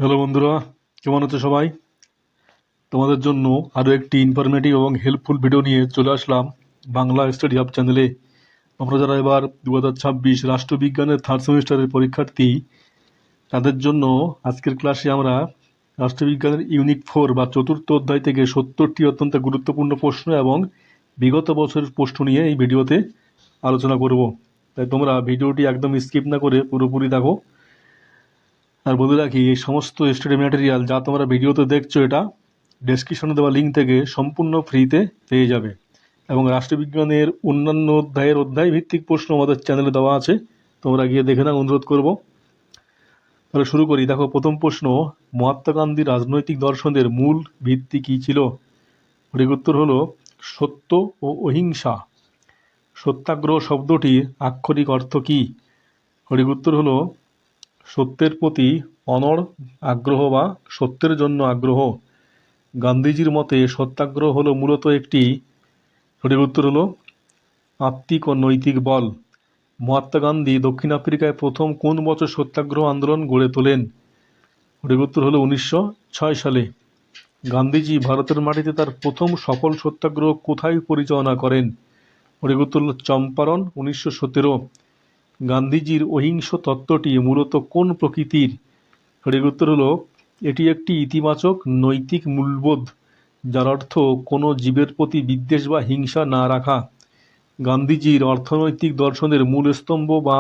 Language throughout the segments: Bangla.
হ্যালো বন্ধুরা, কেমন আছো সবাই? তোমাদের জন্য আরও একটি ইনফরমেটিভ এবং হেল্পফুল ভিডিও নিয়ে চলে আসলাম বাংলা স্টাডি হাব চ্যানেলে। আমরা যারা এবার 2026 রাষ্ট্রবিজ্ঞানের থার্ড সেমিস্টারের পরীক্ষার্থী, তাদের জন্য আজকের ক্লাসে আমরা রাষ্ট্রবিজ্ঞানের ইউনিট 4 বা চতুর্থ অধ্যায় থেকে 70টি অত্যন্ত গুরুত্বপূর্ণ প্রশ্ন এবং বিগত বছরের প্রশ্ন নিয়ে এই ভিডিওতে আলোচনা করব। তাই তোমরা ভিডিওটি একদম স্কিপ না করে পুরোপুরি দেখো। আর বলে রাখি, এই সমস্ত স্টাডি ম্যাটেরিয়াল যা তোমরা ভিডিওতে দেখছো, এটা ডেসক্রিপশনে দেওয়া লিঙ্ক থেকে সম্পূর্ণ ফ্রিতে পেয়ে যাবে। এবং রাষ্ট্রবিজ্ঞানের অন্যান্য অধ্যায় ভিত্তিক প্রশ্ন আমাদের চ্যানেলে দেওয়া আছে, তোমরা গিয়ে দেখে নাও, অনুরোধ করব। তাহলে শুরু করি। দেখো, প্রথম প্রশ্ন, মহাত্মা গান্ধীর রাজনৈতিক দর্শনের মূল ভিত্তি কী ছিল? সঠিক উত্তর হলো সত্য ও অহিংসা। সত্যাগ্রহ শব্দটির আক্ষরিক অর্থ কী? সঠিক উত্তর হলো সত্যের প্রতি অনড় আগ্রহ বা সত্যের জন্য আগ্রহ। গান্ধীজির মতে সত্যাগ্রহ হলো মূলত একটি, সঠিক উত্তর হলো আত্মিক ও নৈতিক বল। মহাত্মা গান্ধী দক্ষিণ আফ্রিকায় প্রথম কোন বছর সত্যাগ্রহ আন্দোলন গড়ে তোলেন? সঠিক উত্তর হলো 1906 সালে। গান্ধীজি ভারতের মাটিতে তার প্রথম সফল সত্যাগ্রহ কোথায় পরিচালনা করেন? সঠিক উত্তর হলো চম্পারণ, 1917। গান্ধীজির অহিংস তত্ত্বটি মূলত কোন প্রকৃতির? সঠিক উত্তর হলো এটি একটি ইতিবাচক নৈতিক মূল্যবোধ, যার অর্থ কোনো জীবের প্রতি বিদ্বেষ বা হিংসা না রাখা। গান্ধীজির অর্থনৈতিক দর্শনের মূল স্তম্ভ বা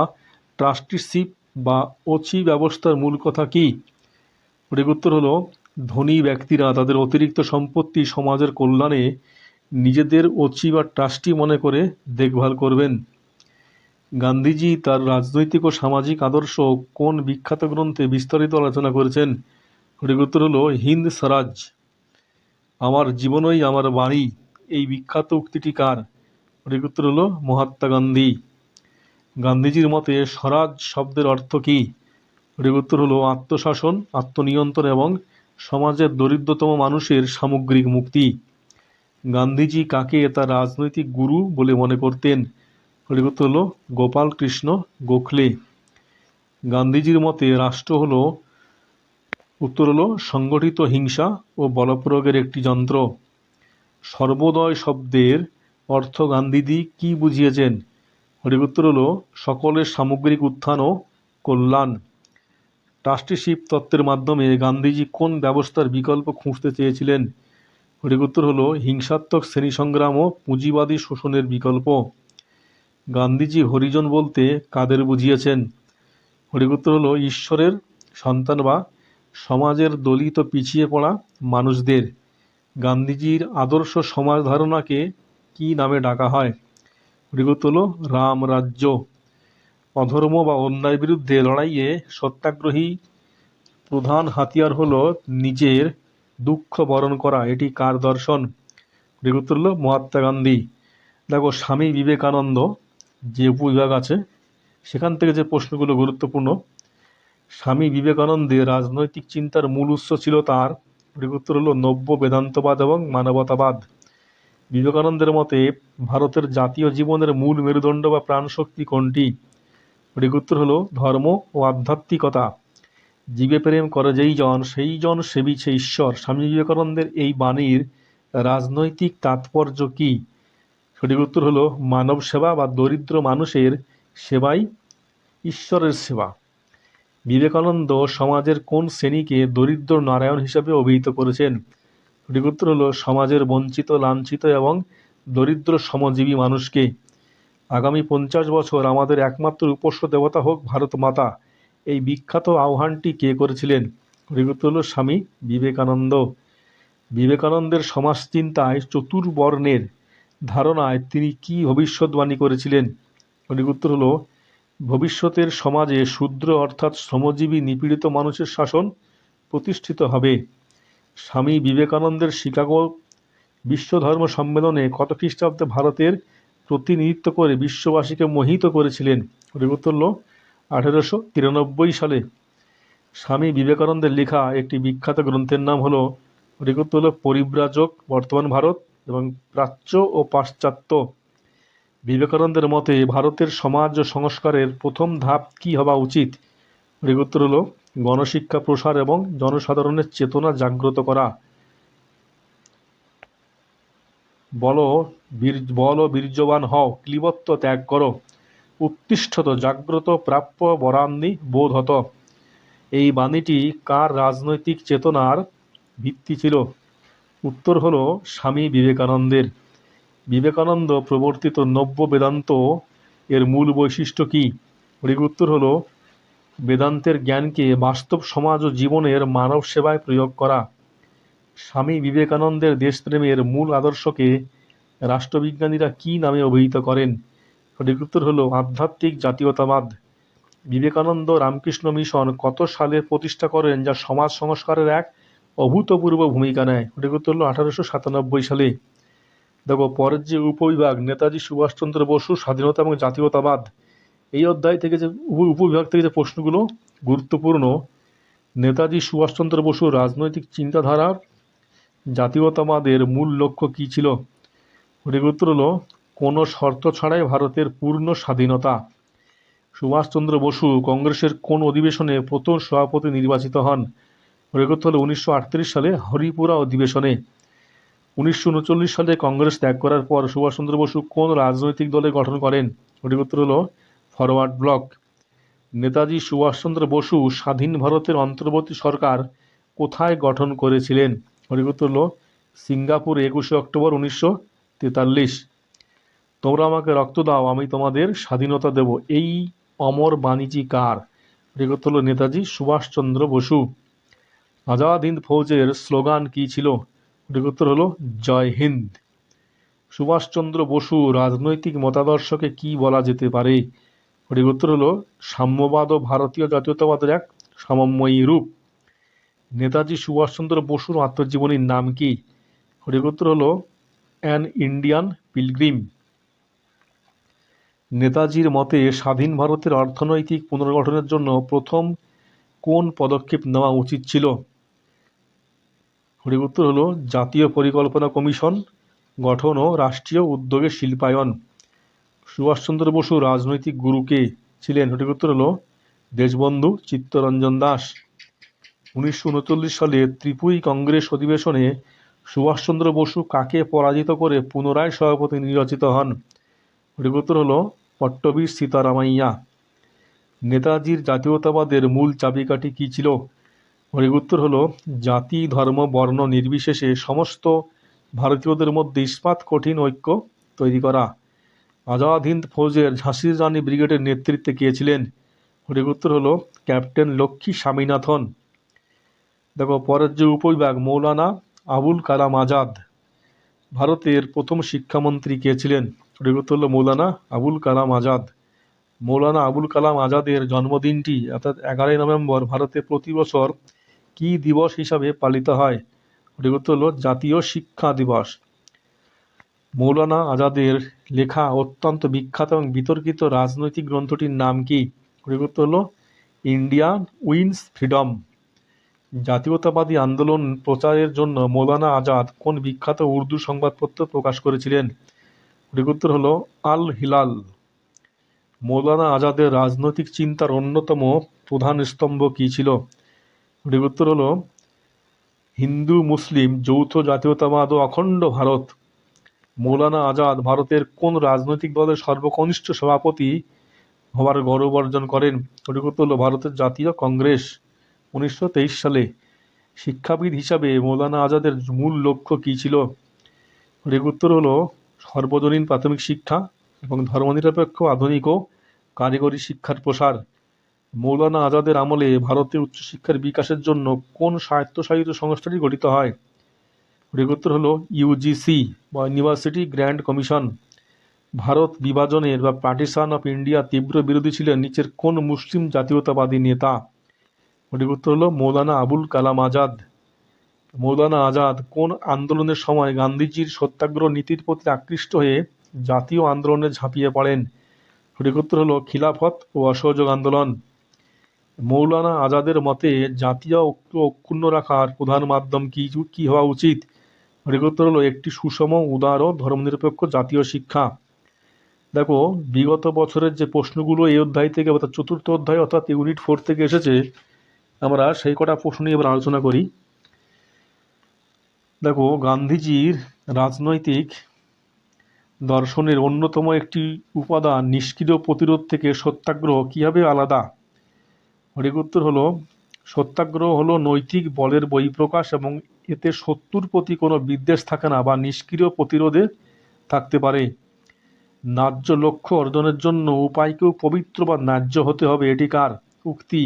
ট্রাস্টিশিপ বা ওচি ব্যবস্থার মূল কথা কী? সঠিক উত্তর হলো ধনী ব্যক্তিরা তাদের অতিরিক্ত সম্পত্তি সমাজের কল্যাণে নিজেদের ওচি বা ট্রাস্টি মনে করে দেখভাল করবেন। গান্ধীজি তার রাজনৈতিক ও সামাজিক আদর্শ কোন বিখ্যাত গ্রন্থে বিস্তারিত আলোচনা করেছেন? সঠিক উত্তর হলো হিন্দ স্বরাজ। আমার জীবনই আমার বাণী, এই বিখ্যাত উক্তিটি কার? সঠিক উত্তর হলো মহাত্মা গান্ধী। গান্ধীজির মতে স্বরাজ শব্দের অর্থ কী? সঠিক উত্তর হলো আত্মশাসন, আত্মনিয়ন্ত্রণ এবং সমাজের দরিদ্রতম মানুষের সামগ্রিক মুক্তি। গান্ধীজি কাকে তার রাজনৈতিক গুরু বলে মনে করতেন? সঠিক উত্তর হলো গোপাল কৃষ্ণ গোখলে। গান্ধীজির মতে রাষ্ট্র হলো, উত্তর হলো সংগঠিত হিংসা ও বলপ্রয়োগের একটি যন্ত্র। সর্বোদয় শব্দের অর্থ গান্ধীজি কি বুঝিয়েছেন? সঠিক উত্তর হলো সকলের সামগ্রিক উত্থান ও কল্যাণ। ট্রাস্টিশিপ তত্ত্বের মাধ্যমে গান্ধীজি কোন ব্যবস্থার বিকল্প খুঁজতে চেয়েছিলেন? সঠিক উত্তর হলো হিংসাত্মক শ্রেণী সংগ্রাম ও পুঁজিবাদী শোষণের বিকল্প। গান্ধীজি হরিজন বলতে কাদের বুঝিয়েছেন? সঠিক উত্তর হলো ঈশ্বরের সন্তান বা সমাজের দলিত পিছিয়ে পড়া মানুষদের। গান্ধীজির আদর্শ সমাজ ধারণাকে কি নামে ডাকা হয়? সঠিক উত্তর হলো রাম রাজ্য। অধর্ম বা অন্যায়ের বিরুদ্ধে লড়াইয়ে সত্যাগ্রহী প্রধান হাতিয়ার হলো নিজের দুঃখ বরণ করা। এটি কার দর্শন? সঠিক উত্তর হলো মহাত্মা গান্ধী। দেখো, স্বামী বিবেকানন্দ যে উপবিভাগ আছে সেখান থেকে যে প্রশ্নগুলো গুরুত্বপূর্ণ। স্বামী বিবেকানন্দের রাজনৈতিক চিন্তার মূল উৎস ছিল তার, সঠিক উত্তর হলো নব্য বেদান্তবাদ এবং মানবতাবাদ। বিবেকানন্দের মতে ভারতের জাতীয় জীবনের মূল মেরুদণ্ড বা প্রাণশক্তি কোনটি? সঠিক উত্তর হলো ধর্ম ও আধ্যাত্মিকতা। জীবে প্রেম করে যেই জন সেই জন সেবিছে ঈশ্বর। স্বামী বিবেকানন্দের এই বাণীর রাজনৈতিক তাৎপর্য কী? সঠিক উত্তর হলো মানব সেবা বা দরিদ্র মানুষের সেবাই ঈশ্বরের সেবা। বিবেকানন্দ সমাজের কোন শ্রেণীকে দরিদ্র নারায়ণ হিসাবে অভিহিত করেছেন? সঠিক উত্তর হলো সমাজের বঞ্চিত, লাঞ্ছিত এবং দরিদ্র শ্রমজীবী মানুষকে। আগামী 50 বছর আমাদের একমাত্র উপাস্য দেবতা হোক ভারত মাতা, এই বিখ্যাত আহ্বানটি কে করেছিলেন? সঠিক উত্তর হলো স্বামী বিবেকানন্দ। বিবেকানন্দের সমাজচিন্তায় চতুর্বর্ণের ধারণায় তিনি কি ভবিষ্যদ্বাণী করেছিলেন? সঠিক উত্তর হলো ভবিষ্যতের সমাজে শূদ্র অর্থাৎ শ্রমজীবী নিপীড়িত মানুষের শাসন প্রতিষ্ঠিত হবে। স্বামী বিবেকানন্দের শিকাগো বিশ্ব ধর্ম সম্মেলনে কত খ্রিস্টাব্দে ভারতের প্রতিনিধিত্ব করে বিশ্ববাসীকে মোহিত করেছিলেন? সঠিক উত্তর হলো 1893 সালে। স্বামী বিবেকানন্দের লেখা একটি বিখ্যাত গ্রন্থের নাম হলো, সঠিক উত্তর হলো পরিব্রাজক, বর্তমান ভারত এবং প্রাচ্য ও পাশ্চাত্য। বিবেকানন্দের মতে ভারতের সমাজ ও সংস্কারের প্রথম ধাপ কী হওয়া উচিত? সঠিক উত্তর হলো গণশিক্ষা প্রসার এবং জনসাধারণের চেতনা জাগ্রত করা। বল বীর্যবান হও, ক্লীবত্ব ত্যাগ করো, উত্তিষ্ঠত জাগ্রত প্রাপ্য বরান্নি বোধহত। এই বাণীটি কার রাজনৈতিক চেতনার ভিত্তি ছিল? উত্তর হলো স্বামী বিবেকানন্দের। বিবেকানন্দ প্রবর্তিত নব্য বেদান্ত এর মূল বৈশিষ্ট্য কি? সঠিক উত্তর হলো বেদান্তের জ্ঞানকে বাস্তব সমাজ ও জীবনের মানব সেবায় প্রয়োগ করা। স্বামী বিবেকানন্দের দেশপ্রেমের মূল আদর্শকে রাষ্ট্রবিজ্ঞানীরা কি নামে অভিহিত করেন? সঠিক উত্তর হলো আধ্যাত্মিক জাতীয়তাবাদ। বিবেকানন্দ রামকৃষ্ণ মিশন কত সালে প্রতিষ্ঠা করেন, যা সমাজ সংস্কারের এক অভূতপূর্ব ভূমিকা নেয়? সঠিক উত্তর হলো 1897 সালে। দেখো পরের যে উপবিভাগ, নেতাজি সুভাষচন্দ্র বসু স্বাধীনতা এবং জাতীয়তাবাদ, এই অধ্যায় থেকে যে উপবিভাগ থেকে যে প্রশ্নগুলো গুরুত্বপূর্ণ, নেতাজি সুভাষচন্দ্র বসুর রাজনৈতিক চিন্তাধারার জাতীয়তাবাদের মূল লক্ষ্য কী ছিল? সঠিক উত্তর হলো কোনো শর্ত ছাড়াই ভারতের পূর্ণ স্বাধীনতা। সুভাষচন্দ্র বসু কংগ্রেসের কোন অধিবেশনে প্রথম সভাপতি নির্বাচিত হন? সঠিক উত্তর হলো 1938 সালে হরিপুরা অধিবেশনে। 1939 সালে কংগ্রেস ত্যাগ করার পর সুভাষচন্দ্র বসু কোন রাজনৈতিক দলে গঠন করেন? সঠিক উত্তর হলো ফরওয়ার্ড ব্লক। নেতাজি সুভাষচন্দ্র বসু স্বাধীন ভারতের অন্তর্বর্তী সরকার কোথায় গঠন করেছিলেন? সঠিক উত্তর হলো সিঙ্গাপুরে 21 অক্টোবর 1943। তোমরা আমাকে রক্ত দাও, আমি তোমাদের স্বাধীনতা দেব, এই অমর বাণীটি কার? সঠিক উত্তর হলো নেতাজি সুভাষচন্দ্র বসু। আজাদ হিন্দ ফৌজের স্লোগান কি ছিল? সঠিক উত্তর হলো জয় হিন্দ। সুভাষচন্দ্র বসু রাজনৈতিক মতাদর্শকে কি বলা যেতে পারে? সঠিক উত্তর হলো সাম্যবাদ ও ভারতীয় জাতীয়তাবাদের এক সমন্বয়ী রূপ। নেতাজি সুভাষচন্দ্র বসুর আত্মজীবনীর নাম কি? সঠিক উত্তর হলো অ্যান ইন্ডিয়ান পিলগ্রিম। নেতাজির মতে স্বাধীন ভারতের অর্থনৈতিক পুনর্গঠনের জন্য প্রথম কোন পদক্ষেপ নেওয়া উচিত ছিল? সঠিক উত্তর হলো জাতীয় পরিকল্পনা কমিশন গঠন ও রাষ্ট্রীয় উদ্যোগের শিল্পায়ন। সুভাষচন্দ্র বসু রাজনৈতিক গুরু কে ছিলেন? সঠিক উত্তর হলো দেশবন্ধু চিত্তরঞ্জন দাস। 1939 সালে ত্রিপুরী কংগ্রেস অধিবেশনে সুভাষচন্দ্র বসু কাকে পরাজিত করে পুনরায় সভাপতি নির্বাচিত হন? সঠিক উত্তর হলো পট্টবীর সীতারামাইয়া। নেতাজির জাতীয়তাবাদের মূল চাবিকাঠি কি ছিল? সঠিক উত্তর হলো জাতি ধর্ম বর্ণ নির্বিশেষে সমস্ত ভারতীয়দের মধ্যে ইস্পাত কঠিন ঐক্য তৈরি করা। আজাদ হিন্দ ফৌজের ঝাঁসির রানী ব্রিগেডের নেতৃত্বে কে ছিলেন? সঠিক উত্তর হলো ক্যাপ্টেন লক্ষ্মী স্বামীনাথন। দেখো পরের যে উপবিভাগ, মৌলানা আবুল কালাম আজাদ ভারতের প্রথম শিক্ষামন্ত্রী কে ছিলেন? সঠিক উত্তর হলো মৌলানা আবুল কালাম আজাদ। মৌলানা আবুল কালাম আজাদের জন্মদিনটি অর্থাৎ 11 নভেম্বর ভারতে প্রতি বছর কি দিবস হিসাবে পালিত হয়? সঠিক উত্তর হলো জাতীয় শিক্ষা দিবস। মৌলানা আজাদের লেখা অত্যন্ত বিখ্যাত এবং বিতর্কিত রাজনৈতিক গ্রন্থটির নাম কি? সঠিক উত্তর হলো ইন্ডিয়া উইন্স ফ্রিডম। জাতীয়তাবাদী আন্দোলন প্রচারের জন্য মৌলানা আজাদ কোন বিখ্যাত উর্দু সংবাদপত্র প্রকাশ করেছিলেন? সঠিক উত্তর হলো আল হিলাল। মৌলানা আজাদের রাজনৈতিক চিন্তার অন্যতম প্রধান স্তম্ভ কি ছিল? সঠিক উত্তর হলো হিন্দু মুসলিম যৌথ জাতীয়তাবাদ ও অখণ্ড ভারত। মৌলানা আজাদ ভারতের কোন রাজনৈতিক দলের সর্বকনিষ্ঠ সভাপতি হওয়ার গৌরব অর্জন করেন? সঠিক উত্তর হলো ভারতের জাতীয় কংগ্রেস। 1923 সালে। শিক্ষাবিদ হিসাবে মৌলানা আজাদের মূল লক্ষ্য কী ছিল? সঠিক উত্তর হলো সর্বজনীন প্রাথমিক শিক্ষা এবং ধর্মনিরপেক্ষ আধুনিক ও কারিগরি শিক্ষার প্রসার। মৌলানা আজাদের আমলে ভারতে উচ্চশিক্ষার বিকাশের জন্য কোন স্বায়ত্তশাসিত সংস্থাটি গঠিত হয়? সঠিক উত্তর হলো ইউজিসি বা ইউনিভার্সিটি গ্র্যান্ড কমিশন। ভারত বিভাজনের বা পার্টিশন অফ ইন্ডিয়া তীব্র বিরোধী ছিলেন নিচের কোন মুসলিম জাতীয়তাবাদী নেতা? সঠিক উত্তর হলো মৌলানা আবুল কালাম আজাদ। মৌলানা আজাদ কোন আন্দোলনের সময় গান্ধীজির সত্যাগ্রহ নীতির প্রতি আকৃষ্ট হয়ে জাতীয় আন্দোলনে ঝাঁপিয়ে পড়েন? সঠিক উত্তর হলো খিলাফত ও অসহযোগ আন্দোলন। মৌলানা আজাদের মতে জাতীয় ঐক্য অক্ষুণ্ণ রাখার প্রধান মাধ্যম কি হওয়া উচিত? সঠিক উত্তর হলো একটি সুষম উদার ও ধর্মনিরপেক্ষ জাতীয় শিক্ষা। দেখো বিগত বছরের যে প্রশ্নগুলো এই অধ্যায় থেকে অর্থাৎ চতুর্থ অধ্যায় অর্থাৎ ইউনিট 4 থেকে এসেছে, আমরা সেই কটা প্রশ্ন নিয়ে এবার আলোচনা করি। দেখো, গান্ধীজির রাজনৈতিক দর্শনের অন্যতম একটি উপাদান নিষ্ক্রিয় প্রতিরোধ থেকে সত্যাগ্রহ কিভাবে আলাদা? সঠিক উত্তর হলো, সত্যাগ্রহ হলো নৈতিক বলের বহিঃপ্রকাশ এবং এতে শত্রুর প্রতি কোনো বিদ্বেষ থাকে না বা নিষ্ক্রিয় প্রতিরোধে থাকতে পারে। ন্যায্য লক্ষ্য অর্জনের জন্য উপায়কেও পবিত্র বা ন্যায্য হতে হবে, এটি কার উক্তি?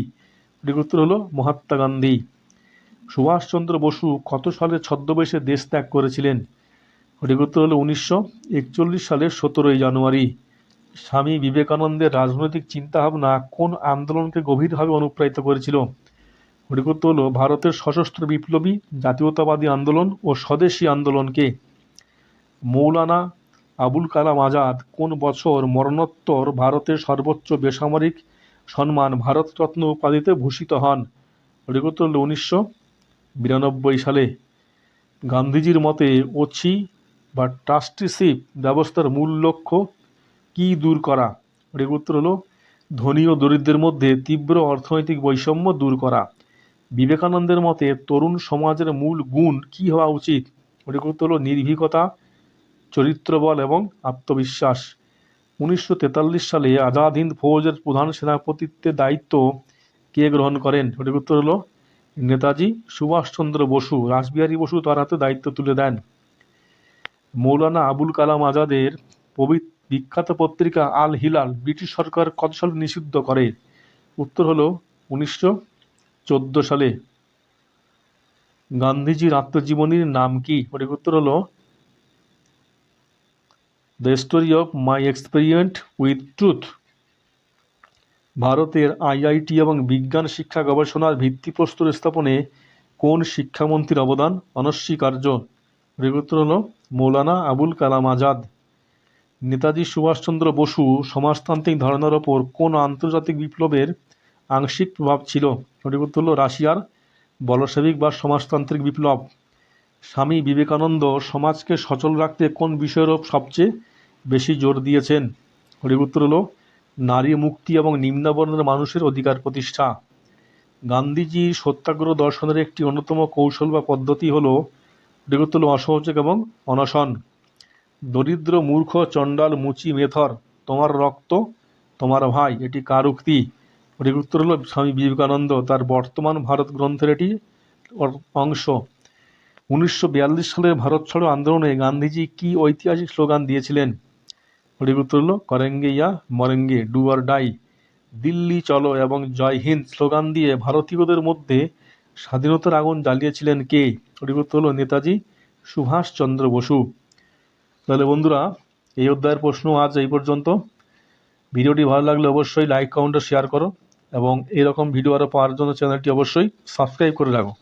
সঠিক উত্তর হলো মহাত্মা গান্ধী। সুভাষচন্দ্র বসু কত সালে ছদ্মবেশে দেশ ত্যাগ করেছিলেন? সঠিক উত্তর হলো 1941 সালের 17 জানুয়ারি। স্বামী বিবেকানন্দের রাজনৈতিক চিন্তাভাবনা কোন আন্দোলনকে গভীরভাবে অনুপ্রাণিত করেছিল? সঠিক উত্তর হলো ভারতের সশস্ত্র বিপ্লবী জাতীয়তাবাদী আন্দোলন ও স্বদেশী আন্দোলনকে। মৌলানা আবুল কালাম আজাদ কোন বছর মরণোত্তর ভারতের সর্বোচ্চ বেসামরিক সম্মান ভারতরত্ন উপাধিতে ভূষিত হন? সঠিক উত্তর হলো 1992 সালে। গান্ধীজির মতে ওছি বা ট্রাস্টিশিপ ব্যবস্থার মূল লক্ষ্য কি দূর করা? সঠিক উত্তর হলো ধনী ও দরিদ্রের মধ্যে তীব্র অর্থনৈতিক বৈষম্য দূর করা। বিবেকানন্দের মতে তরুণ সমাজের মূল গুণ কি হওয়া উচিত? সঠিক উত্তর হলো নির্ভীকতা, চরিত্রবল এবং আত্মবিশ্বাস। 1943 সালে আজাদ হিন্দ ফৌজের প্রধান সেনাপতিত্বের দায়িত্ব কে গ্রহণ করেন? সঠিক উত্তর হলো নেতাজি সুভাষচন্দ্র বসু। রাসবিহারী বসু তার হাতে দায়িত্ব তুলে দেন। মৌলানা আবুল কালাম আজাদের বিখ্যাত পত্রিকা আল হিলাল ব্রিটিশ সরকার কত সালে নিষিদ্ধ করে? উত্তর হলো 1914 সালে। গান্ধীজির আত্মজীবনীর নাম কি? সঠিক উত্তর হলো the story of my experiment with truth. ভারতের আইআইটি এবং বিজ্ঞান শিক্ষা গবেষণার ভিত্তিপ্রস্তর স্থাপনে কোন শিক্ষামন্ত্রীর অবদান অনস্বীকার্য? সঠিক উত্তর হলো মৌলানা আবুল কালাম আজাদ। নেতাজি সুভাষচন্দ্র বসু সমাজতান্ত্রিক ধারণার ওপর কোন আন্তর্জাতিক বিপ্লবের আংশিক প্রভাব ছিল? সঠিক উত্তর হলো রাশিয়ার বলশেভিক বা সমাজতান্ত্রিক বিপ্লব। স্বামী বিবেকানন্দ সমাজকে সচল রাখতে কোন বিষয়ের ওপর সবচেয়ে বেশি জোর দিয়েছেন? সঠিক উত্তর হলো নারী মুক্তি এবং নিম্নবর্ণের মানুষের অধিকার প্রতিষ্ঠা। গান্ধীজির সত্যাগ্রহ দর্শনের একটি অন্যতম কৌশল বা পদ্ধতি হলো সঠিক উত্তর হলো অসহযোগ এবং অনশন। দরিদ্র মূর্খ চণ্ডাল মুচি মেথর তোমার রক্ত তোমার ভাই, এটি কার উক্তি? সঠিক উত্তর হলো স্বামী বিবেকানন্দ। তার বর্তমান ভারত গ্রন্থের এটি অংশ। 1942 সালের ভারত ছাড়ো আন্দোলনে গান্ধীজি কি ঐতিহাসিক স্লোগান দিয়েছিলেন? সঠিক উত্তর হলো করেঙ্গে ইয়া মরেঙ্গে, ডু অর ডাই। দিল্লি চলো এবং জয় হিন্দ স্লোগান দিয়ে ভারতীয়দের মধ্যে স্বাধীনতার আগুন জ্বালিয়েছিলেন কে? সঠিক উত্তর হলো নেতাজি সুভাষচন্দ্র বসু। তাহলে বন্ধুরা, এই অধ্যায়ের প্রশ্ন আজ এই পর্যন্ত। ভিডিওটি ভালো লাগলে অবশ্যই লাইক, কমেন্ট ও শেয়ার করো এবং এরকম ভিডিও আরও পাওয়ার জন্য চ্যানেলটি অবশ্যই সাবস্ক্রাইব করে রাখো।